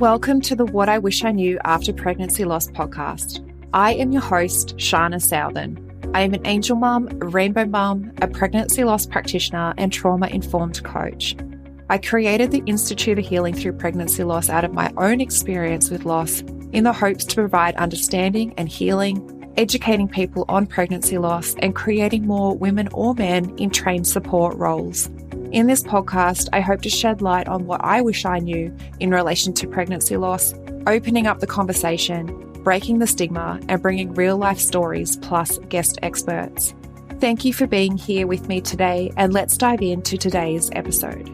Welcome to the What I Wish I Knew After Pregnancy Loss podcast. I am your host, Shana Southern. I am an angel mum, a rainbow mum, a pregnancy loss practitioner, and trauma-informed coach. I created the Institute of Healing Through Pregnancy Loss out of my own experience with loss in the hopes to provide understanding and healing, educating people on pregnancy loss, and creating more women or men in trained support roles. In this podcast, I hope to shed light on what I wish I knew in relation to pregnancy loss, opening up the conversation, breaking the stigma, and bringing real-life stories plus guest experts. Thank you for being here with me today, and let's dive into today's episode.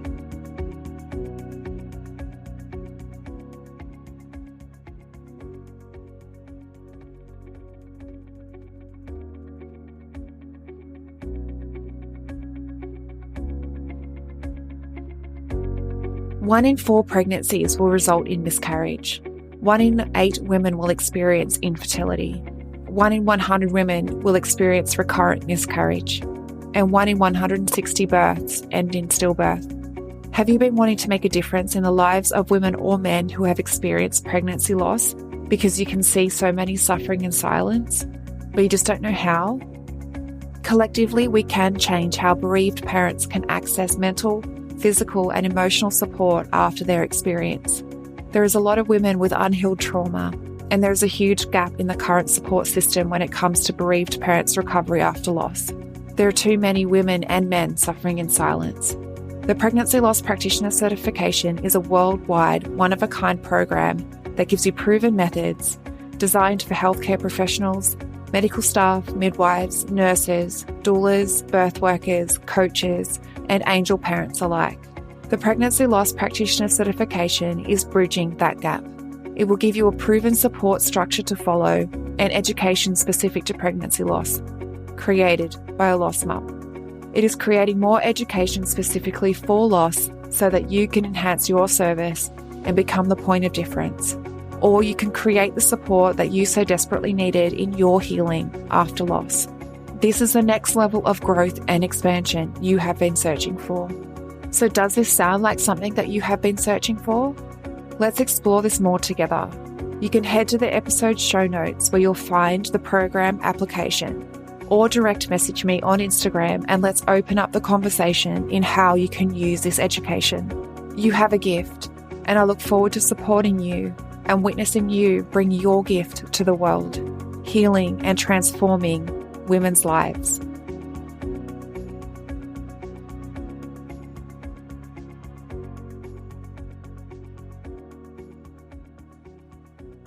One in 4 pregnancies will result in miscarriage. 1 in 8 women will experience infertility. 1 in 100 women will experience recurrent miscarriage. And 1 in 160 births end in stillbirth. Have you been wanting to make a difference in the lives of women or men who have experienced pregnancy loss because you can see so many suffering in silence, but you just don't know how? Collectively, we can change how bereaved parents can access mental, physical and emotional support after their experience. There is a lot of women with unhealed trauma, and there is a huge gap in the current support system when it comes to bereaved parents' recovery after loss. There are too many women and men suffering in silence. The Pregnancy Loss Practitioner Certification is a worldwide, one-of-a-kind program that gives you proven methods designed for healthcare professionals, medical staff, midwives, nurses, doulas, birth workers, coaches, and angel parents alike. The Pregnancy Loss Practitioner Certification is bridging that gap. It will give you a proven support structure to follow and education specific to pregnancy loss, created by a loss mum. It is creating more education specifically for loss so that you can enhance your service and become the point of difference. Or you can create the support that you so desperately needed in your healing after loss. This is the next level of growth and expansion you have been searching for. So does this sound like something that you have been searching for? Let's explore this more together. You can head to the episode show notes where you'll find the program application, or direct message me on Instagram and let's open up the conversation in how you can use this education. You have a gift, and I look forward to supporting you and witnessing you bring your gift to the world, healing and transforming women's lives.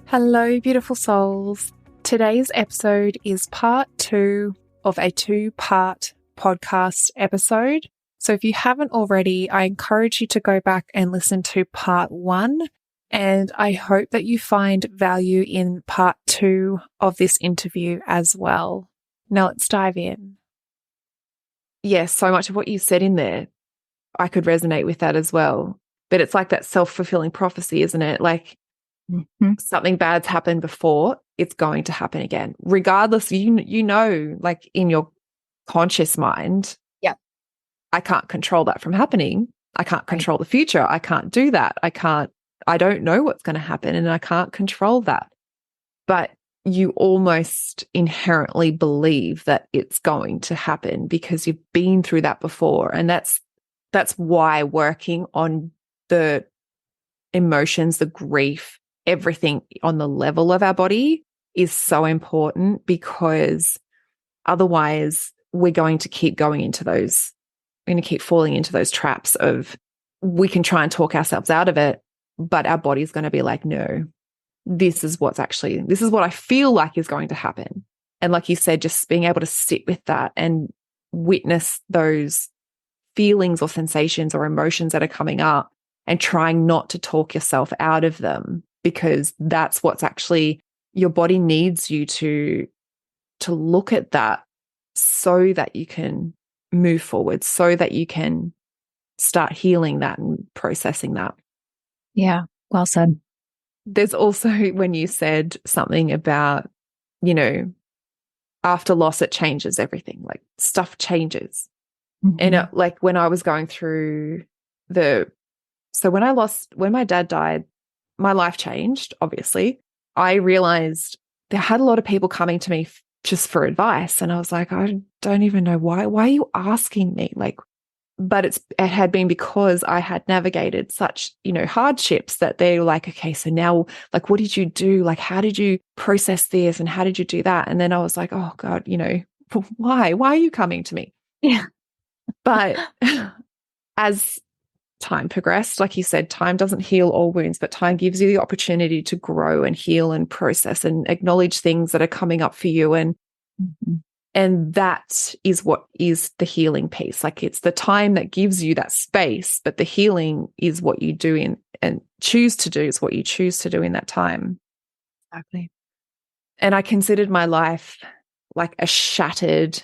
Hello, beautiful souls. Today's episode is part 2 of a 2-part podcast episode. So if you haven't already, I encourage you to go back and listen to part 1. And I hope that you find value in part 2 of this interview as well. Now let's dive in. Yes, so much of what you said in there, I could resonate with that as well. But it's like that self-fulfilling prophecy, isn't it? Like something bad's happened before, it's going to happen again. Regardless, you know, like in your conscious mind, yeah, I can't control that from happening. I can't control the future. I can't do that. I don't know what's going to happen and I can't control that. But you almost inherently believe that it's going to happen because you've been through that before. And that's why working on the emotions, the grief, everything on the level of our body is so important, because otherwise we're going to keep falling into those traps of, we can try and talk ourselves out of it, but our body's going to be like, no, this is what I feel like is going to happen. And like you said, just being able to sit with that and witness those feelings or sensations or emotions that are coming up and trying not to talk yourself out of them, because that's what's actually, your body needs you to look at that so that you can move forward, so that you can start healing that and processing that. Yeah, well said. There's also, when you said something about, you know, after loss, it changes everything, like stuff changes. And like when I was going through when my dad died, my life changed, obviously. I realized there had a lot of people coming to me just for advice. And I was like, I don't even know why. Why are you asking me? Like, but it had been because I had navigated such, hardships that they were like, okay, so now, like, what did you do? Like, how did you process this? And how did you do that? And then I was like, oh God, why are you coming to me? Yeah. But as time progressed, like you said, time doesn't heal all wounds, but time gives you the opportunity to grow and heal and process and acknowledge things that are coming up for you. And that is what is the healing piece. Like, it's the time that gives you that space, but the healing is what you do and choose to do is what you choose to do in that time. Exactly. And I considered my life like a shattered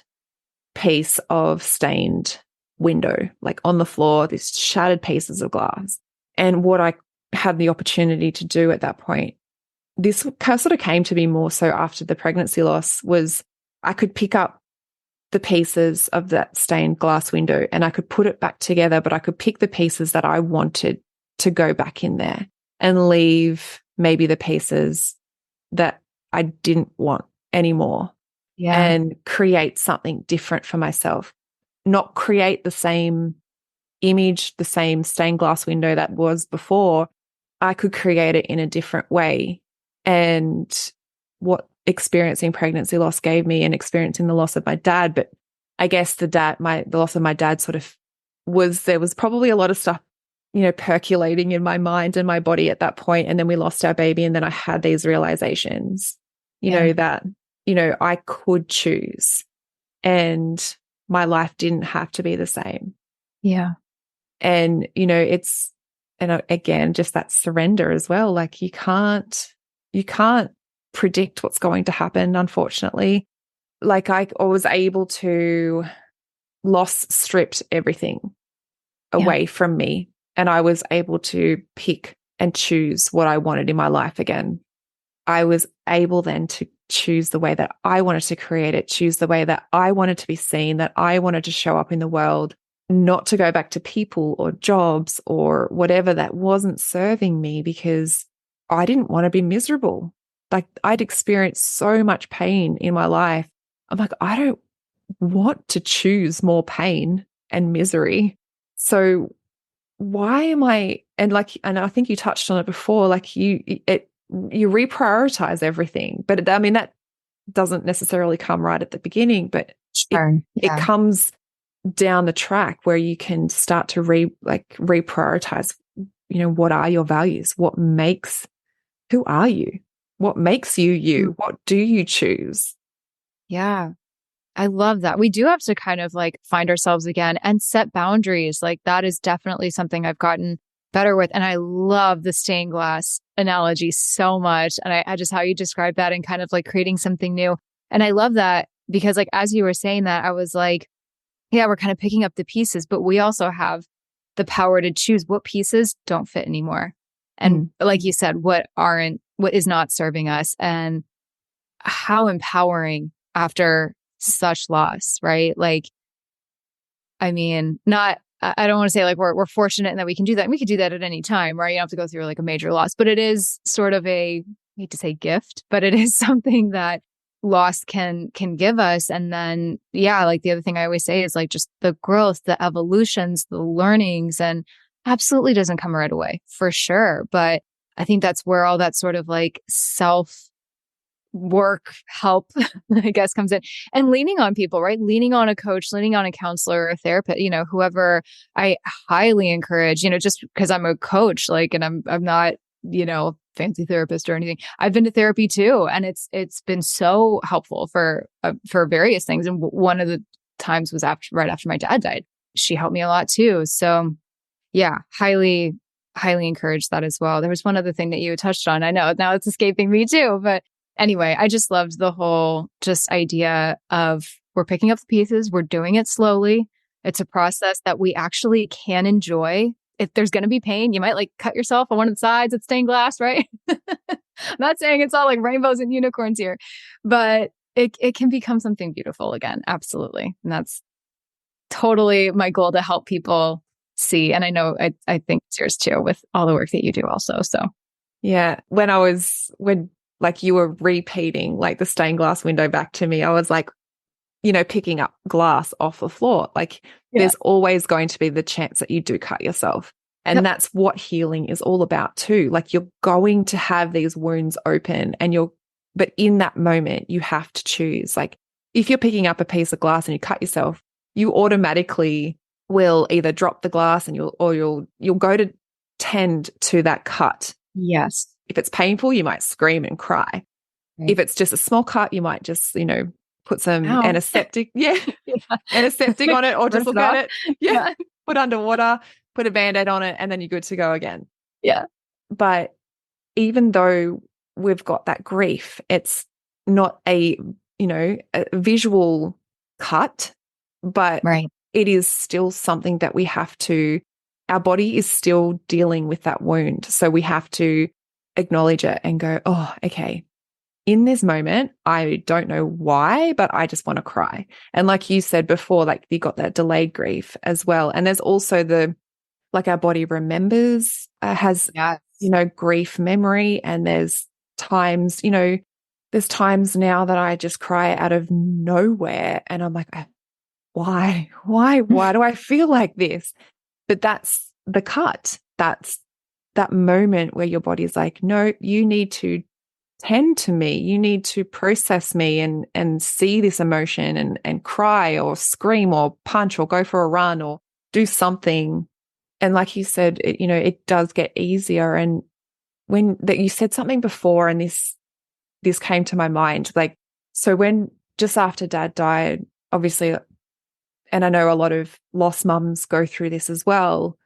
piece of stained window, like on the floor, these shattered pieces of glass. And what I had the opportunity to do at that point, this sort of came to me more so after the pregnancy loss, was I could pick up the pieces of that stained glass window and I could put it back together, but I could pick the pieces that I wanted to go back in there and leave maybe the pieces that I didn't want anymore. Yeah. And create something different for myself. Not create the same image, the same stained glass window that was before. I could create it in a different way. And what experiencing pregnancy loss gave me, and experiencing the loss of my dad, but I guess the loss of my dad there was probably a lot of stuff, percolating in my mind and my body at that point. And then we lost our baby. And then I had these realizations, that, I could choose and my life didn't have to be the same. Yeah. And, again, just that surrender as well. Like, you can't predict what's going to happen, unfortunately. Like, I was able to loss stripped everything away from me. And I was able to pick and choose what I wanted in my life again. I was able then to choose the way that I wanted to create it, choose the way that I wanted to be seen, that I wanted to show up in the world, not to go back to people or jobs or whatever that wasn't serving me, because I didn't want to be miserable. Like, I'd experienced so much pain in my life. I'm like, I don't want to choose more pain and misery. So why am I, and I think you touched on it before, like you reprioritize everything, but I mean, that doesn't necessarily come right at the beginning, but it comes down the track where you can start to reprioritize, what are your values? Who are you? What makes you you? What do you choose? Yeah. I love that. We do have to kind of like find ourselves again and set boundaries. Like, that is definitely something I've gotten better with. And I love the stained glass analogy so much. And I just, how you describe that and kind of like creating something new. And I love that because, like, as you were saying that, I was like, yeah, we're kind of picking up the pieces, but we also have the power to choose what pieces don't fit anymore. And like you said, what is not serving us, and how empowering after such loss, right? Like, I mean, I don't want to say like we're fortunate in that we can do that. And we could do that at any time, right? You don't have to go through like a major loss, but it is sort of I hate to say gift, but it is something that loss can give us. And then, yeah, like the other thing I always say is like just the growth, the evolutions, the learnings, and absolutely doesn't come right away for sure. But I think that's where all that sort of like self work help, I guess, comes in, and leaning on people, right? Leaning on a coach, leaning on a counselor, a therapist, whoever. I highly encourage, just because I'm a coach, like, and I'm not, fancy therapist or anything. I've been to therapy too. And it's been so helpful for various things. And one of the times was right after my dad died. She helped me a lot too. So yeah, highly encourage that as well. There was one other thing that you touched on. I know now it's escaping me too, but anyway, I just loved the whole just idea of we're picking up the pieces, we're doing it slowly. It's a process that we actually can enjoy. If there's going to be pain, you might like cut yourself on one of the sides of stained glass, right? I'm not saying it's all like rainbows and unicorns here, but it can become something beautiful again. Absolutely. And that's totally my goal, to help people see. And I know, I think it's yours too, with all the work that you do also. So Yeah. When like you were repeating like the stained glass window back to me, I was like, picking up glass off the floor. Like Yeah. there's always going to be the chance that you do cut yourself. And Yep. that's what healing is all about too. Like you're going to have these wounds open but in that moment, you have to choose. Like if you're picking up a piece of glass and you cut yourself, you automatically will either drop the glass and you'll go to tend to that cut. Yes. If it's painful, you might scream and cry. Right. If it's just a small cut, you might just, put some Ow. antiseptic, yeah, Yeah. antiseptic on it, or just Rip look it at off. it. Yeah. Yeah. Put underwater, put a band-aid on it, and then you're good to go again. Yeah. But even though we've got that grief, it's not a visual cut, but Right. it is still something that our body is still dealing with that wound. So we have to acknowledge it and go, oh, okay. In this moment, I don't know why, but I just want to cry. And like you said before, like you got that delayed grief as well. And there's also our body remembers, has, Yes. grief memory. And there's times now that I just cry out of nowhere. And I'm like, why do I feel like this? But that's the cut. That's that moment where your body's like, no, you need to tend to me. You need to process me and see this emotion and cry or scream or punch or go for a run or do something. And like you said, it does get easier. And when that you said something before, and this came to my mind, like, so when just after Dad died, obviously, and I know a lot of lost mums go through this as well,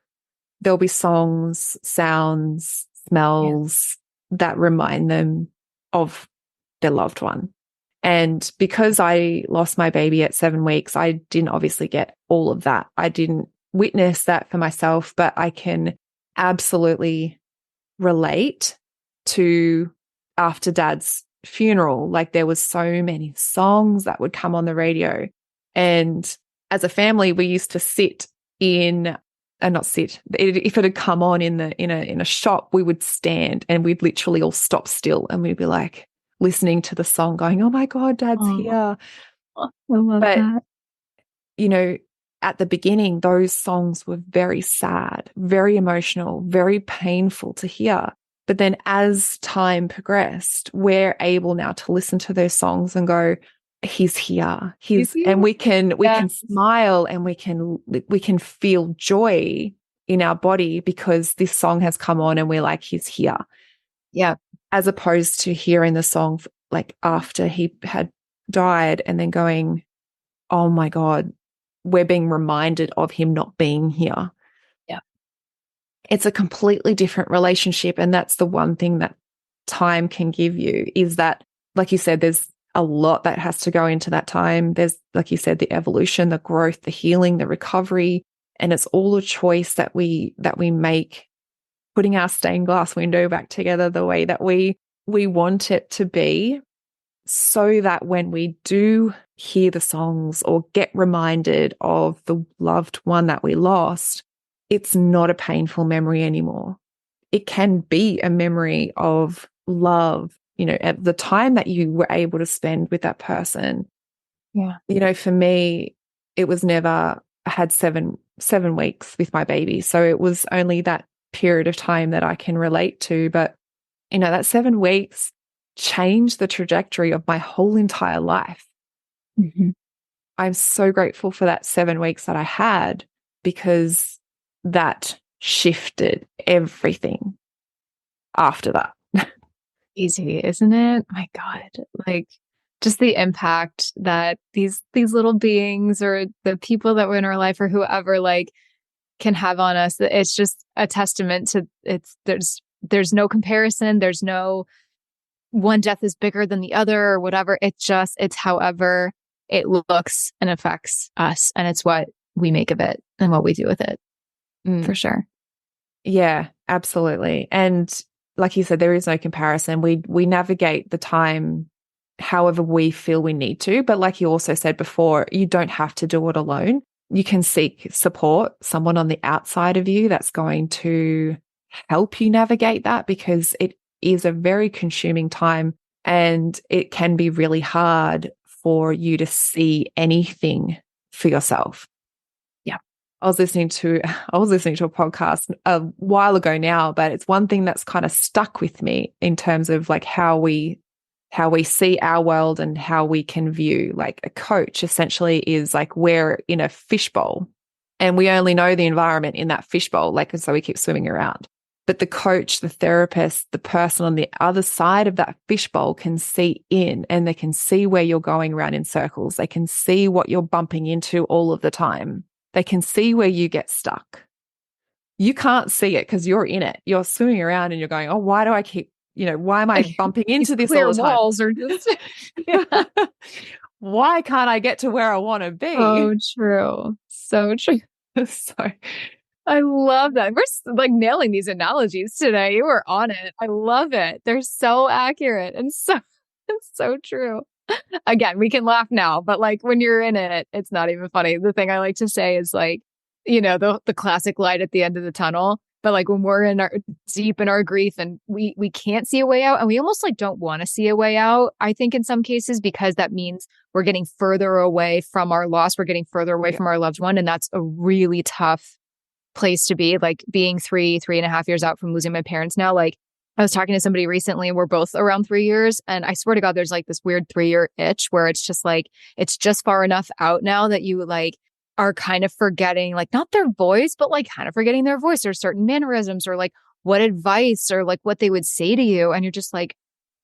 there'll be songs, sounds, smells that remind them of their loved one. And because I lost my baby at 7 weeks, I didn't obviously get all of that. I didn't witness that for myself, but I can absolutely relate to after Dad's funeral. Like there was so many songs that would come on the radio. And as a family, we used to sit in not sit. If it had come on in a shop, we would stand and we'd literally all stop still and we'd be like listening to the song, going, "Oh my God, Dad's here!" I love But that. At the beginning, those songs were very sad, very emotional, very painful to hear. But then, as time progressed, we're able now to listen to those songs and go, "He's here. And we can smile and we can feel joy in our body because this song has come on and we're like, he's here." Yeah. As opposed to hearing the song like after he had died and then going, "Oh my God, we're being reminded of him not being here." Yeah. It's a completely different relationship. And that's the one thing that time can give you, is that, like you said, there's a lot that has to go into that time. There's, like you said, the evolution, the growth, the healing, the recovery, and it's all a choice that we make, putting our stained glass window back together the way that we want it to be, so that when we do hear the songs or get reminded of the loved one that we lost, it's not a painful memory anymore. It can be a memory of love, at the time that you were able to spend with that person. Yeah. For me, it was never, I had 7 weeks with my baby. So it was only that period of time that I can relate to. But, that 7 weeks changed the trajectory of my whole entire life. Mm-hmm. I'm so grateful for that 7 weeks that I had, because that shifted everything after that. Easy, isn't it? My God. Like just the impact that these little beings or the people that were in our life or whoever like can have on us. It's just a testament to there's no comparison. There's no one death is bigger than the other or whatever. It's however it looks and affects us. And it's what we make of it and what we do with it. For sure. Yeah, absolutely. And like you said, there is no comparison. We navigate the time however we feel we need to. But like you also said before, you don't have to do it alone. You can seek support, someone on the outside of you that's going to help you navigate that, because is a very consuming time, and it can be really hard for you to see anything for yourself. Yeah. I was listening to a podcast a while ago now, but it's one thing that's kind of stuck with me in terms of like how we see our world and how we can view. Like a coach essentially is like we're in a fishbowl and we only know the environment in that fishbowl, like, and so we keep swimming around. But the coach, the therapist, the person on the other side of that fishbowl can see in, and they can see where you're going around in circles. They can see what you're bumping into all of the time. They can see where you get stuck. You can't see it because you're in it. You're swimming around and you're going, oh, why do I keep, why am I bumping into this all the time? Walls are just, why can't I get to where I want to be? Oh, true. So true. So I love that. We're like nailing these analogies today. You were on it. I love it. They're so accurate and it's so true. Again, we can laugh now, but like when you're in it, it's not even funny. The thing I like to say is like, the classic light at the end of the tunnel. But like when we're deep in our grief and we can't see a way out, and we almost like don't want to see a way out, I think in some cases, because that means we're getting further away from our loss. We're getting further away from our loved one. And that's a really tough place to be, like being 3.5 years out from losing my parents now. Like I was talking to somebody recently and we're both around 3 years. And I swear to God, there's like this weird 3-year itch where it's just like, it's just far enough out now that you like are kind of forgetting, like not their voice, but like kind of forgetting their voice or certain mannerisms or like what advice or like what they would say to you. And you're just like,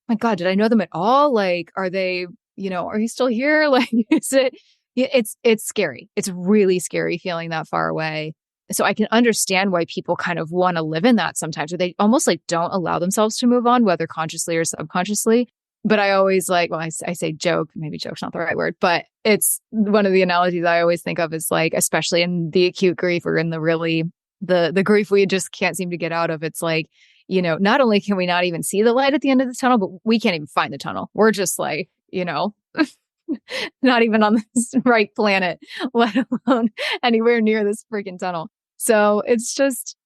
my God, did I know them at all? Like, are they, are you still here? Like, it's scary. It's really scary feeling that far away. So I can understand why people kind of want to live in that sometimes, or they almost like don't allow themselves to move on, whether consciously or subconsciously. But I always like, well, I say joke, maybe joke's not the right word, but it's one of the analogies I always think of is like, especially in the acute grief or in the really, the grief we just can't seem to get out of. It's like, not only can we not even see the light at the end of the tunnel, but we can't even find the tunnel. We're just like, not even on this right planet, let alone anywhere near this freaking tunnel. So it's just,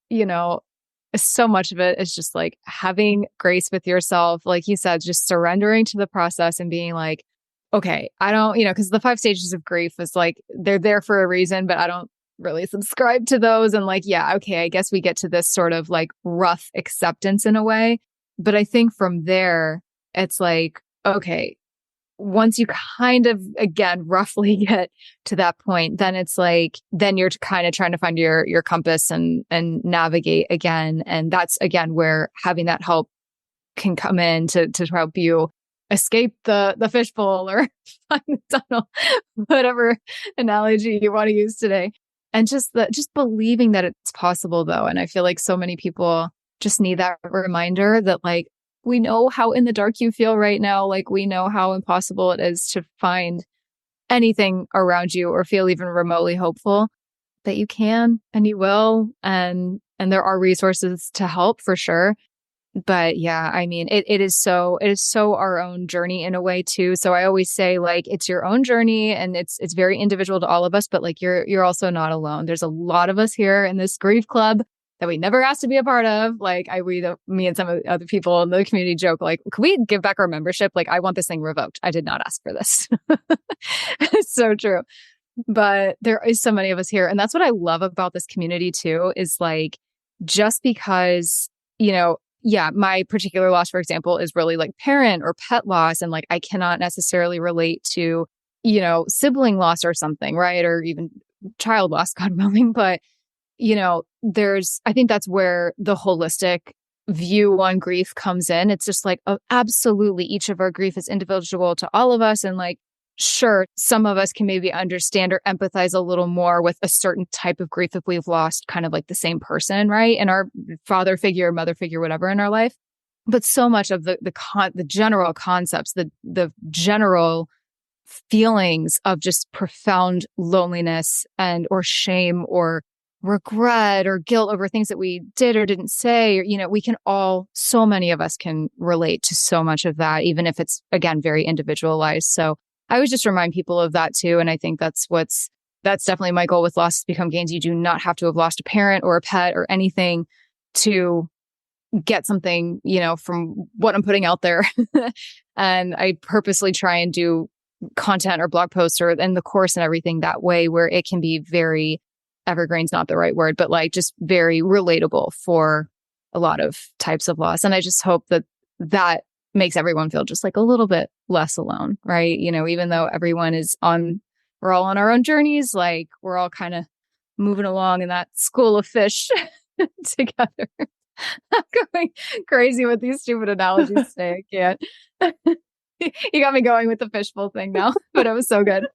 so much of it is just like having grace with yourself. Like you said, just surrendering to the process and being like, okay, I don't, because the 5 stages of grief is like, they're there for a reason, but I don't really subscribe to those. And like, yeah, okay, I guess we get to this sort of like rough acceptance in a way. But I think from there, it's like, okay, once you kind of, again, roughly get to that point, then it's like, then you're kind of trying to find your compass and navigate again. And that's, again, where having that help can come in to help you escape the fishbowl or find the tunnel, whatever analogy you want to use today. And just believing that it's possible, though. And I feel like so many people just need that reminder that like, we know how in the dark you feel right now. Like we know how impossible it is to find anything around you or feel even remotely hopeful, that you can and you will. And there are resources to help for sure. But yeah, I mean, it is so our own journey in a way too. So I always say like, it's your own journey and it's very individual to all of us, but like you're also not alone. There's a lot of us here in this grief club that we never asked to be a part of. Like me and some of the other people in the community joke, like, can we give back our membership? Like, I want this thing revoked. I did not ask for this. It's so true. But there is so many of us here. And that's what I love about this community too, is like, just because, yeah, my particular loss, for example, is really like parent or pet loss. And like, I cannot necessarily relate to, sibling loss or something, right? Or even child loss, God willing. But I think that's where the holistic view on grief comes in. It's just like, absolutely, each of our grief is individual to all of us. And like, sure, some of us can maybe understand or empathize a little more with a certain type of grief if we've lost kind of like the same person, right? And our father figure, mother figure, whatever in our life. But so much of the general concepts, the general feelings of just profound loneliness or shame or regret or guilt over things that we did or didn't say, or, we can so many of us can relate to so much of that, even if it's, again, very individualized. So I would just remind people of that too. And I think that's definitely my goal with Losses Become Gains. You do not have to have lost a parent or a pet or anything to get something, from what I'm putting out there. And I purposely try and do content or blog posts or in the course and everything that way where it can be very evergreen's not the right word, but like just very relatable for a lot of types of loss. And I just hope that makes everyone feel just like a little bit less alone, right? Even though everyone we're all on our own journeys, like we're all kind of moving along in that school of fish together. I'm going crazy with these stupid analogies today. I can't. You got me going with the fishbowl thing now, but it was so good.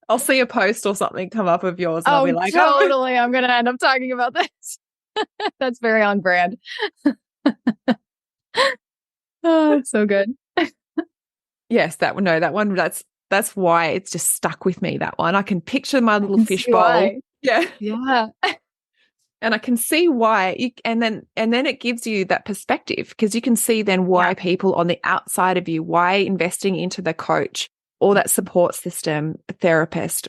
I'll see a post or something come up of yours and I'll be like, totally. I'm going to end up talking about this. That's very on brand. Oh, it's so good. Yes, that one, that's why it's just stuck with me, that one. I can picture my little fishbowl. Yeah. Yeah. And I can see why, and then it gives you that perspective because you can see then why people on the outside of you, why investing into the coach or that support system, therapist,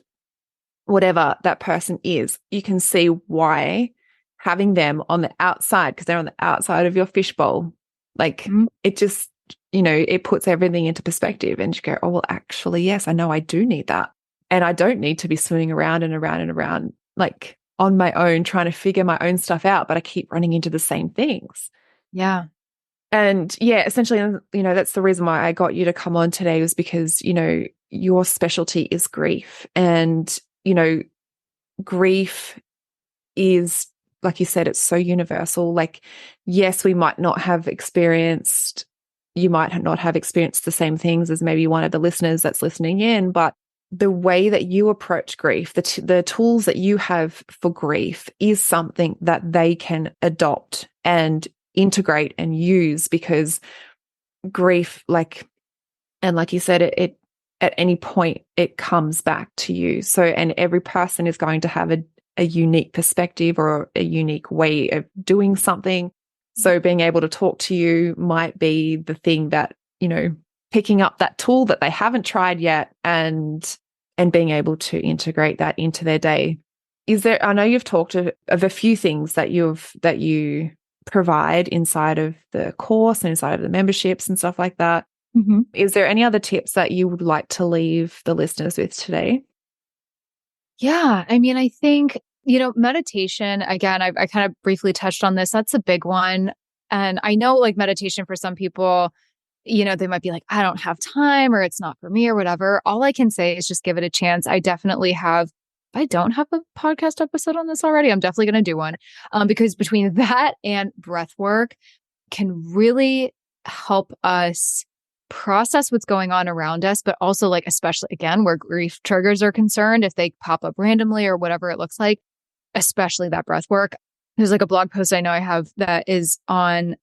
whatever that person is, you can see why having them on the outside, because they're on the outside of your fishbowl, like it just, it puts everything into perspective and you go, oh, well, actually, yes, I know I do need that. And I don't need to be swimming around and around and around, like, on my own, trying to figure my own stuff out, but I keep running into the same things. Yeah. And essentially, that's the reason why I got you to come on today was because, your specialty is grief. And, grief is, like you said, it's so universal. Like, yes, you might not have experienced the same things as maybe one of the listeners that's listening in, but the way that you approach grief, the tools that you have for grief is something that they can adopt and integrate and use, because grief, like you said, it at any point it comes back to you. So, and every person is going to have a unique perspective or a unique way of doing something. So being able to talk to you might be the thing that, picking up that tool that they haven't tried yet and being able to integrate that into their day. I know you've talked of a few things that you provide inside of the course and inside of the memberships and stuff like that. Mm-hmm. Is there any other tips that you would like to leave the listeners with today? Yeah. I mean, I think, meditation, again, I kind of briefly touched on this. That's a big one. And I know like meditation for some people, they might be like, I don't have time or it's not for me or whatever. All I can say is just give it a chance. I don't have a podcast episode on this already, I'm definitely going to do one because between that and breath work can really help us process what's going on around us, but also like, especially again, where grief triggers are concerned, if they pop up randomly or whatever it looks like, especially that breath work. There's like a blog post I know I have that is on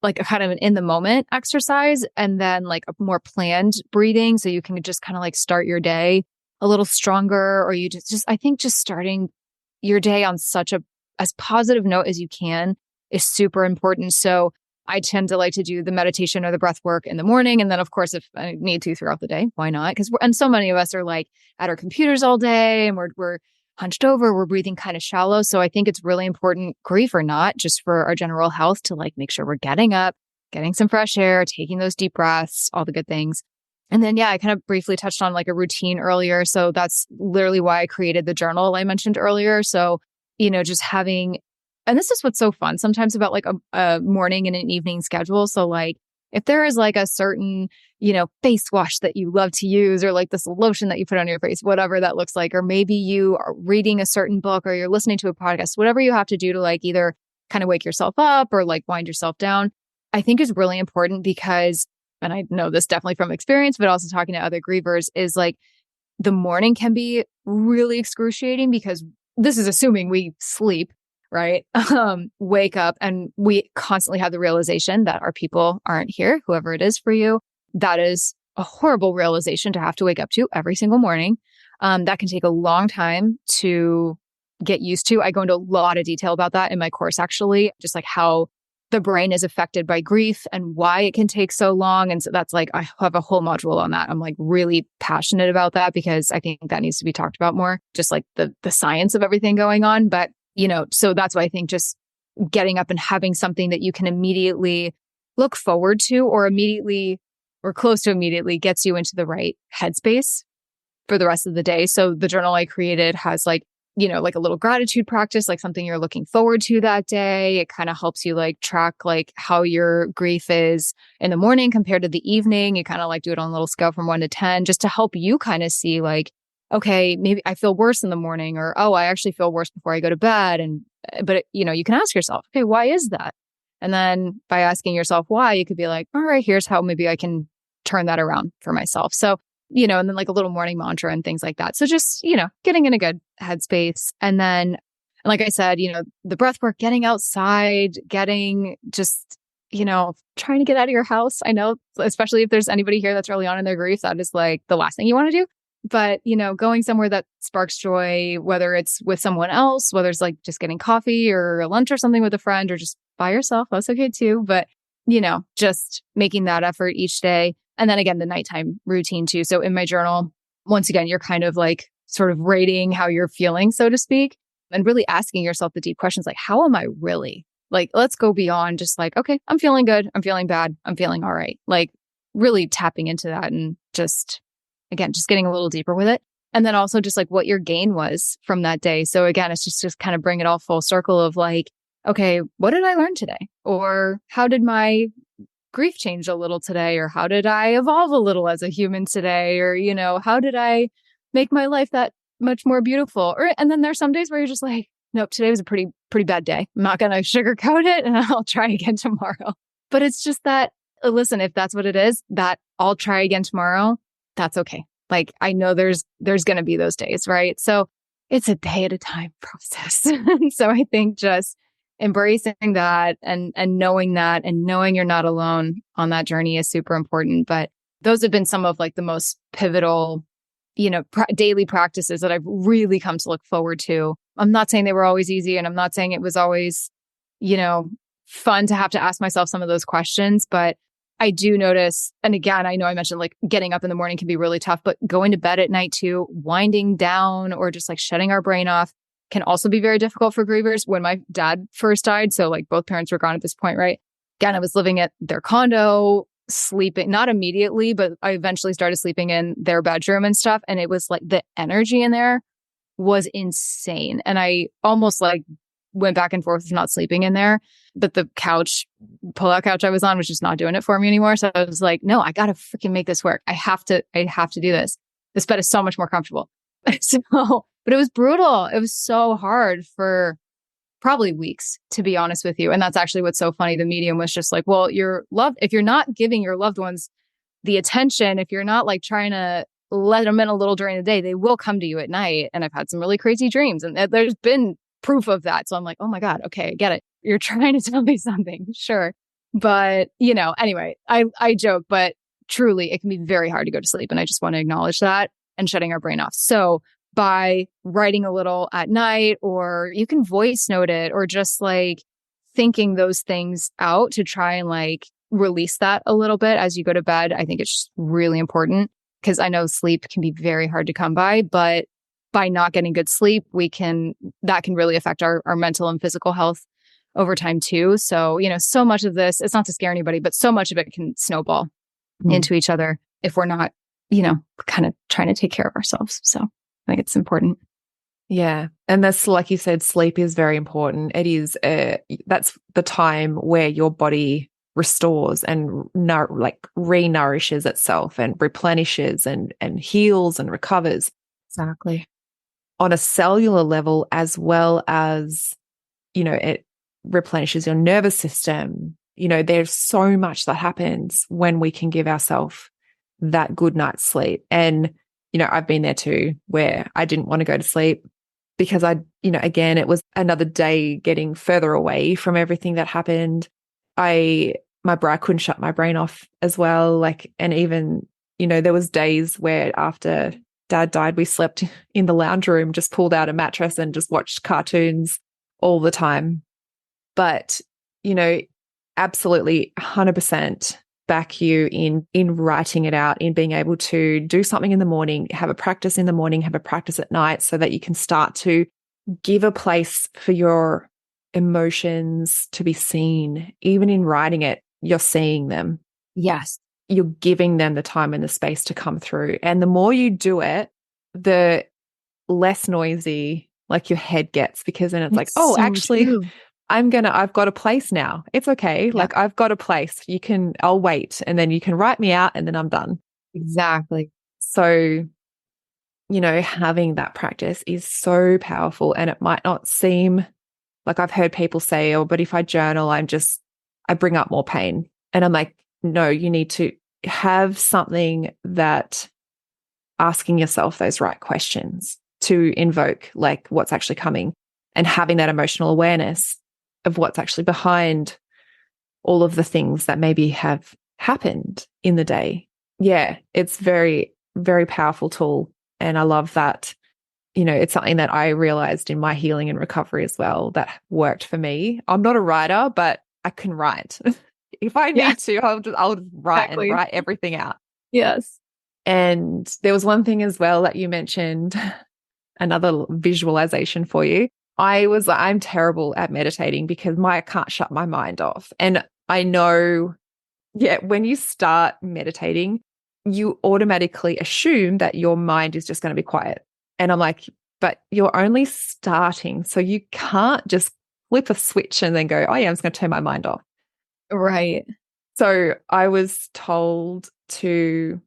like a kind of an in the moment exercise and then like a more planned breathing. So you can just kind of like start your day a little stronger, or you I think just starting your day on such as positive note as you can is super important. So I tend to like to do the meditation or the breath work in the morning. And then of course, if I need to throughout the day, why not? And so many of us are like at our computers all day and we're hunched over, we're breathing kind of shallow. So I think it's really important, grief or not, just for our general health to like make sure we're getting up, getting some fresh air, taking those deep breaths, all the good things. And then, I kind of briefly touched on like a routine earlier. So that's literally why I created the journal I mentioned earlier. So, just having, and this is what's so fun sometimes about like a morning and an evening schedule. So like if there is like a certain, face wash that you love to use, or like this lotion that you put on your face, whatever that looks like, or maybe you are reading a certain book or you're listening to a podcast, whatever you have to do to like either kind of wake yourself up or like wind yourself down, I think is really important because, and I know this definitely from experience, but also talking to other grievers, is like the morning can be really excruciating because this is assuming we sleep, right? Wake up and we constantly have the realization that our people aren't here, whoever it is for you. That is a horrible realization to have to wake up to every single morning. That can take a long time to get used to. I go into a lot of detail about that in my course, actually, just like how the brain is affected by grief and why it can take so long. And so that's like, I have a whole module on that. I'm like really passionate about that because I think that needs to be talked about more, just like the science of everything going on. But, so that's why I think just getting up and having something that you can immediately look forward to, or immediately or close to immediately gets you into the right headspace for the rest of the day. So the journal I created has like a little gratitude practice, like something you're looking forward to that day. It kind of helps you like track like how your grief is in the morning compared to the evening. You kind of like do it on a little scale from 1 to 10, just to help you kind of see like, okay, maybe I feel worse in the morning, or, oh, I actually feel worse before I go to bed. But you can ask yourself, okay, why is that? And then by asking yourself why, you could be like, all right, here's how maybe I can turn that around for myself. So, and then like a little morning mantra and things like that. So just, getting in a good headspace. And then, like I said, the breath work, getting outside, getting just, trying to get out of your house. I know, especially if there's anybody here that's early on in their grief, that is like the last thing you want to do. But, going somewhere that sparks joy, whether it's with someone else, whether it's like just getting coffee or lunch or something with a friend, or just by yourself, that's okay too. But, just making that effort each day. And then again, the nighttime routine too. So in my journal, once again, you're kind of like sort of rating how you're feeling, so to speak, and really asking yourself the deep questions like, how am I really? Like, let's go beyond just like, okay, I'm feeling good. I'm feeling bad. I'm feeling all right. Like really tapping into that and just getting a little deeper with it. And then also just like what your gain was from that day. So again, it's just kind of bring it all full circle of like, okay, what did I learn today? Or how did my grief change a little today? Or how did I evolve a little as a human today? Or, how did I make my life that much more beautiful? And then there's some days where you're just like, nope, today was a pretty bad day. I'm not going to sugarcoat it and I'll try again tomorrow. But it's just that, listen, if that's what it is, that I'll try again tomorrow, that's okay. Like, I know there's going to be those days, right? So it's a day at a time process. So I think just embracing that and knowing that and knowing you're not alone on that journey is super important. But those have been some of like the most pivotal, daily practices that I've really come to look forward to. I'm not saying they were always easy, and I'm not saying it was always, fun to have to ask myself some of those questions, but I do notice, and again, I know I mentioned like getting up in the morning can be really tough, but going to bed at night too, winding down or just like shutting our brain off can also be very difficult for grievers. When my dad first died, so like both parents were gone at this point, right? Again, I was living at their condo, sleeping, not immediately, but I eventually started sleeping in their bedroom and stuff. And it was like the energy in there was insane. And I almost like went back and forth with not sleeping in there. But the pull-out couch I was on was just not doing it for me anymore. So I was like, no, I got to freaking make this work. I have to do this. This bed is so much more comfortable. But it was brutal. It was so hard for probably weeks, to be honest with you. And that's actually what's so funny. The medium was just like, well, if you're not giving your loved ones the attention, if you're not like trying to let them in a little during the day, they will come to you at night. And I've had some really crazy dreams, and there's been proof of that. So I'm like, oh my God, okay, I get it. You're trying to tell me something. Sure. But, anyway, I joke, but truly it can be very hard to go to sleep. And I just want to acknowledge that and shutting our brain off. So by writing a little at night, or you can voice note it, or just like thinking those things out to try and like release that a little bit as you go to bed. I think it's just really important, because I know sleep can be very hard to come by, but by not getting good sleep, that can really affect our mental and physical health over time too. So, so much of this, it's not to scare anybody, but so much of it can snowball into each other if we're not, kind of trying to take care of ourselves. So I think it's important. Yeah. And that's, like you said, sleep is very important. It is, that's the time where your body restores and re-nourishes itself and replenishes and heals and recovers. Exactly. On a cellular level, as well as, it replenishes your nervous system. There's so much that happens when we can give ourselves that good night's sleep. And, I've been there too, where I didn't want to go to sleep because again, it was another day getting further away from everything that happened. I couldn't shut my brain off as well. And even, there was days where after Dad died, we slept in the lounge room, just pulled out a mattress and just watched cartoons all the time. But, absolutely 100% back you in writing it out, in being able to do something in the morning, have a practice in the morning, have a practice at night, so that you can start to give a place for your emotions to be seen. Even in writing it, you're seeing them. Yes. You're giving them the time and the space to come through. And the more you do it, the less noisy like your head gets, because then it's like, oh, so actually, true. I've got a place now. It's okay. Yeah. Like I've got a place. I'll wait, and then you can write me out, and then I'm done. Exactly. So, having that practice is so powerful, and it might not seem like, I've heard people say, oh, but if I journal, I bring up more pain. And I'm like, no, you need to have something that asking yourself those right questions to invoke like what's actually coming, and having that emotional awareness of what's actually behind all of the things that maybe have happened in the day. Yeah, it's very, very powerful tool. And I love that, it's something that I realized in my healing and recovery as well that worked for me. I'm not a writer, but I can write. If I need to, I'll just write and write everything out. Yes. And there was one thing as well that you mentioned, another visualization for you. I'm terrible at meditating because I can't shut my mind off. And I know, when you start meditating, you automatically assume that your mind is just going to be quiet. And I'm like, but you're only starting. So you can't just flip a switch and then go, oh yeah, I'm just going to turn my mind off. Right. So I was told to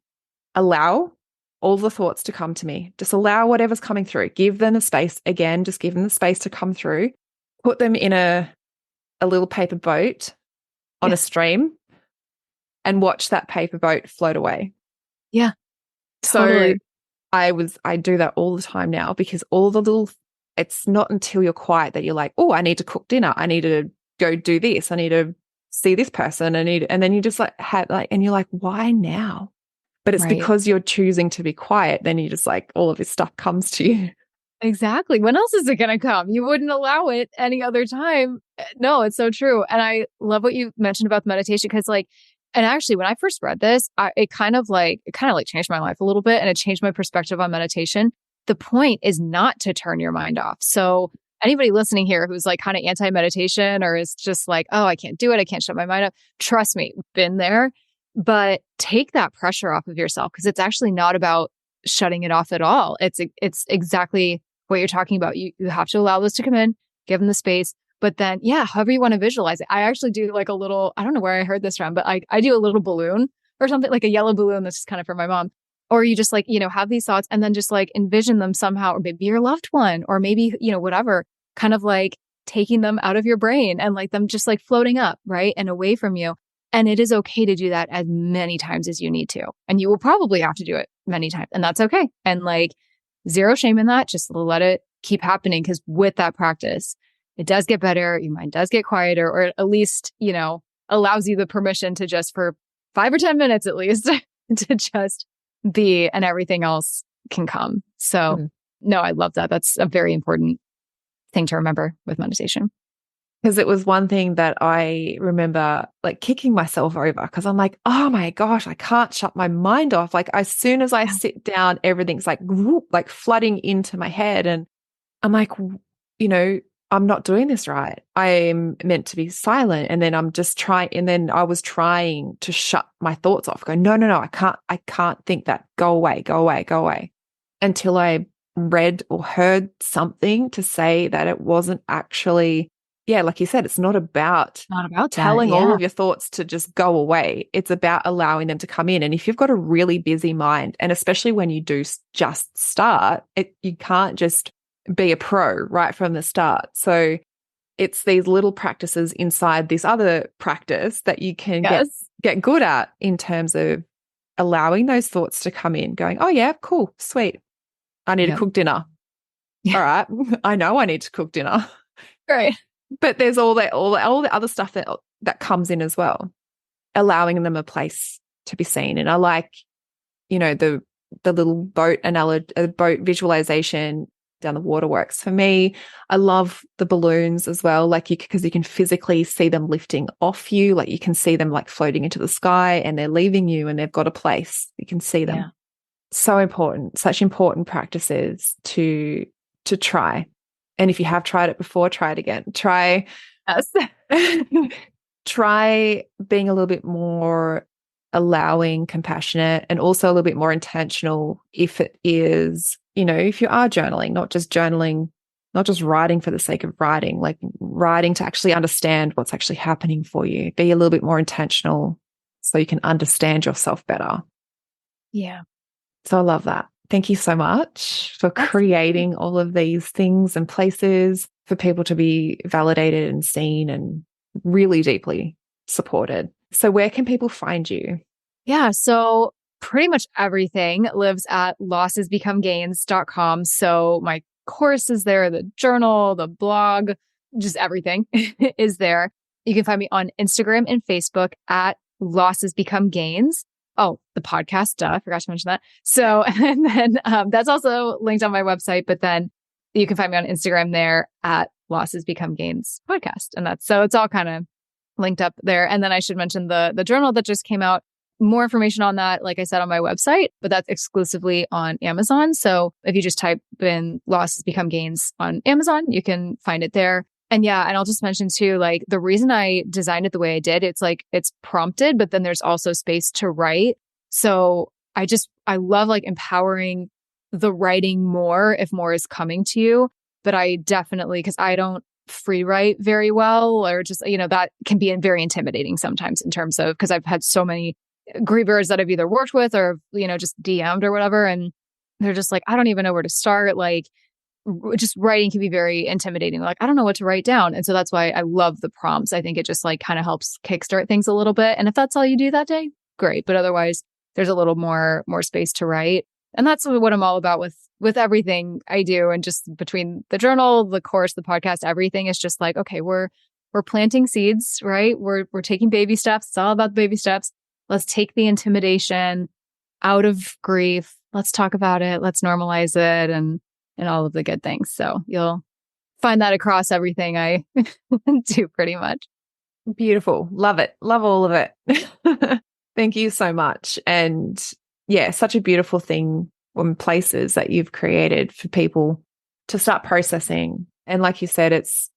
allow all the thoughts to come to me. Just allow whatever's coming through. Give them the space. Again, just give them the space to come through. Put them in a little paper boat on a stream and watch that paper boat float away. Yeah. Totally. So I do that all the time now, because it's not until you're quiet that you're like, oh, I need to cook dinner. I need to go do this. I need to see this person. And then you just and you're like, why now? But it's because you're choosing to be quiet. Then you just like, all of this stuff comes to you. Exactly. When else is it going to come? You wouldn't allow it any other time. No, it's so true. And I love what you mentioned about the meditation, because and actually when I first read this, it kind of changed my life a little bit, and it changed my perspective on meditation. The point is not to turn your mind off. So anybody listening here who's like kind of anti-meditation, or is just like, oh, I can't do it, I can't shut my mind up. Trust me, been there. But take that pressure off of yourself, because it's actually not about shutting it off at all. It's exactly what you're talking about. You have to allow those to come in, give them the space. But then, however you want to visualize it. I actually do like a little, I don't know where I heard this from, but I do a little balloon or something, like a yellow balloon that's just kind of for my mom. Or you just like, have these thoughts and then just like envision them somehow, or maybe your loved one, or maybe, whatever, kind of like taking them out of your brain and like them just like floating up, right? And away from you. And it is okay to do that as many times as you need to. And you will probably have to do it many times. And that's okay. And like zero shame in that. Just let it keep happening. Because with that practice, it does get better. Your mind does get quieter, or at least, allows you the permission to just for 5 or 10 minutes at least to just be, and everything else can come. So no, I love that. That's a very important thing to remember with meditation. Because it was one thing that I remember like kicking myself over, because I'm like, oh my gosh, I can't shut my mind off. Like as soon as I sit down, everything's like flooding into my head. And I'm like, I'm not doing this right. I'm meant to be silent. And then I'm just trying. And then I was trying to shut my thoughts off, go, no, I can't think that. Go away, go away, go away. Until I read or heard something to say that it wasn't actually, like you said, it's not about telling all of your thoughts to just go away. It's about allowing them to come in. And if you've got a really busy mind, and especially when you do just start, you can't just be a pro right from the start. So it's these little practices inside this other practice that you can get good at, in terms of allowing those thoughts to come in, going, oh yeah, cool, sweet. I need to cook dinner. Yeah. All right. I know I need to cook dinner. Right. But there's all the other stuff that comes in as well, allowing them a place to be seen. And I like, the little boat boat visualization down the waterworks. For me, I love the balloons as well, because you can physically see them lifting off you, like you can see them like floating into the sky, and they're leaving you, and they've got a place. You can see them. Yeah. So important, such important practices to try. And if you have tried it before, try it again. Try Yes. try being a little bit more allowing, compassionate, and also a little bit more intentional if it is, if you are journaling, not just writing for the sake of writing, like writing to actually understand what's actually happening for you. Be a little bit more intentional so you can understand yourself better. Yeah. So I love that. Thank you so much for creating all of these things and places for people to be validated and seen and really deeply supported. So where can people find you? Yeah. So pretty much everything lives at lossesbecomegains.com. So my course is there, the journal, the blog, just everything is there. You can find me on Instagram and Facebook at lossesbecomegains. Oh, the podcast, duh, I forgot to mention that. So, and then that's also linked on my website, but then you can find me on Instagram there at Losses Become Gains podcast. And so it's all kind of linked up there. And then I should mention the journal that just came out. More information on that, like I said, on my website, but that's exclusively on Amazon. So if you just type in Losses Become Gains on Amazon, you can find it there. And yeah, and I'll just mention too, like the reason I designed it the way I did, it's like it's prompted, but then there's also space to write. So I love like empowering the writing more if more is coming to you. But I definitely, because I don't free write very well, or just, that can be very intimidating sometimes in terms of, because I've had so many grievers that I've either worked with or, just DM'd or whatever. And they're just like, I don't even know where to start. Like, just writing can be very intimidating. Like, I don't know what to write down. And so that's why I love the prompts. I think it just like kind of helps kickstart things a little bit. And if that's all you do that day, great. But otherwise, there's a little more space to write. And that's what I'm all about with everything I do. And just between the journal, the course, the podcast, everything is just like, okay, we're planting seeds, right? We're taking baby steps. It's all about the baby steps. Let's take the intimidation out of grief. Let's talk about it. Let's normalize it and all of the good things. So you'll find that across everything I do pretty much. Beautiful. Love it. Love all of it. Thank you so much. And yeah, such a beautiful thing when places that you've created for people to start processing. And like you said, it's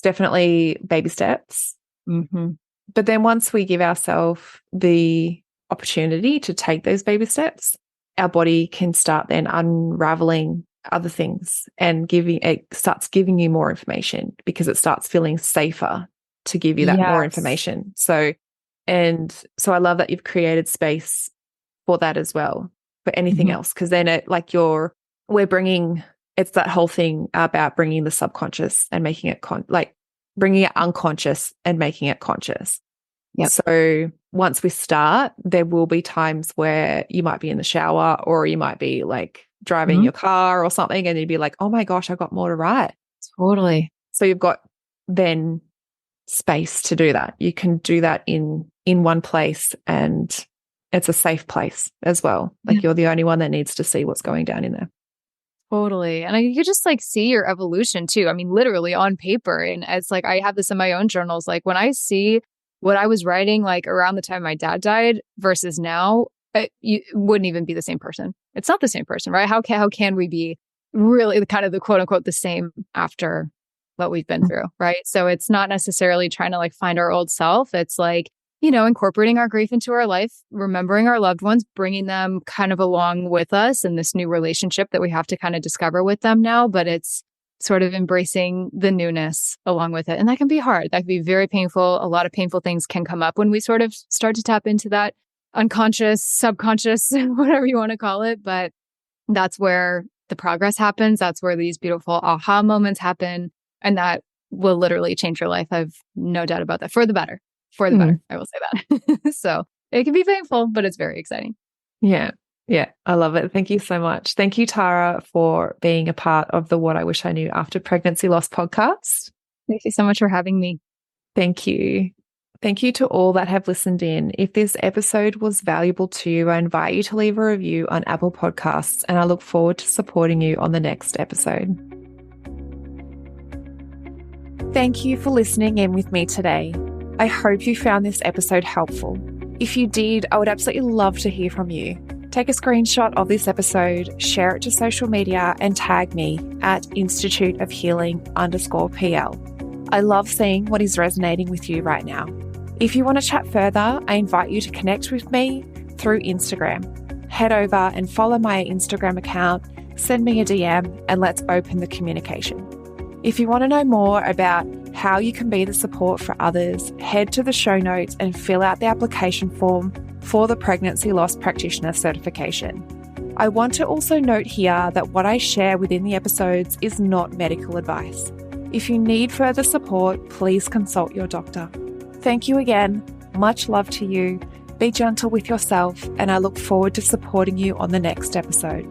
definitely baby steps. Mm-hmm. But then once we give ourselves the opportunity to take those baby steps, our body can start then unraveling other things and it starts giving you more information because it starts feeling safer to give you that more information. So I love that you've created space for that as well, for anything else. Because then it's that whole thing about bringing the subconscious and making it bringing it unconscious and making it conscious. Yep. So once we start, there will be times where you might be in the shower or you might be like driving your car or something, and you'd be like, oh my gosh, I've got more to write. Totally. So you've got then space to do that. You can do that in one place, and it's a safe place as well. Like you're the only one that needs to see what's going down in there. Totally. And you could just like see your evolution too. I mean, literally on paper. And it's like, I have this in my own journals. Like when I see what I was writing, like around the time my dad died versus now, you wouldn't even be the same person. It's not the same person, right? How can we be really kind of the quote unquote the same after what we've been through, right? So it's not necessarily trying to like find our old self. It's like, incorporating our grief into our life, remembering our loved ones, bringing them kind of along with us in this new relationship that we have to kind of discover with them now. But it's sort of embracing the newness along with it. And that can be hard. That can be very painful. A lot of painful things can come up when we sort of start to tap into that unconscious, subconscious, whatever you want to call it. But that's where the progress happens. That's where these beautiful aha moments happen. And that will literally change your life. I've no doubt about that. For the better. For the better, I will say that. So it can be painful, but it's very exciting. Yeah. Yeah. I love it. Thank you so much. Thank you, Tara, for being a part of the What I Wish I Knew After Pregnancy Loss podcast. Thank you so much for having me. Thank you. Thank you to all that have listened in. If this episode was valuable to you, I invite you to leave a review on Apple Podcasts, and I look forward to supporting you on the next episode. Thank you for listening in with me today. I hope you found this episode helpful. If you did, I would absolutely love to hear from you. Take a screenshot of this episode, share it to social media, and tag me at Institute of Healing_PL. I love seeing what is resonating with you right now. If you want to chat further, I invite you to connect with me through Instagram. Head over and follow my Instagram account, send me a DM, and let's open the communication. If you want to know more about how you can be the support for others, head to the show notes and fill out the application form for the Pregnancy Loss Practitioner certification. I want to also note here that what I share within the episodes is not medical advice. If you need further support, please consult your doctor. Thank you again. Much love to you. Be gentle with yourself, and I look forward to supporting you on the next episode.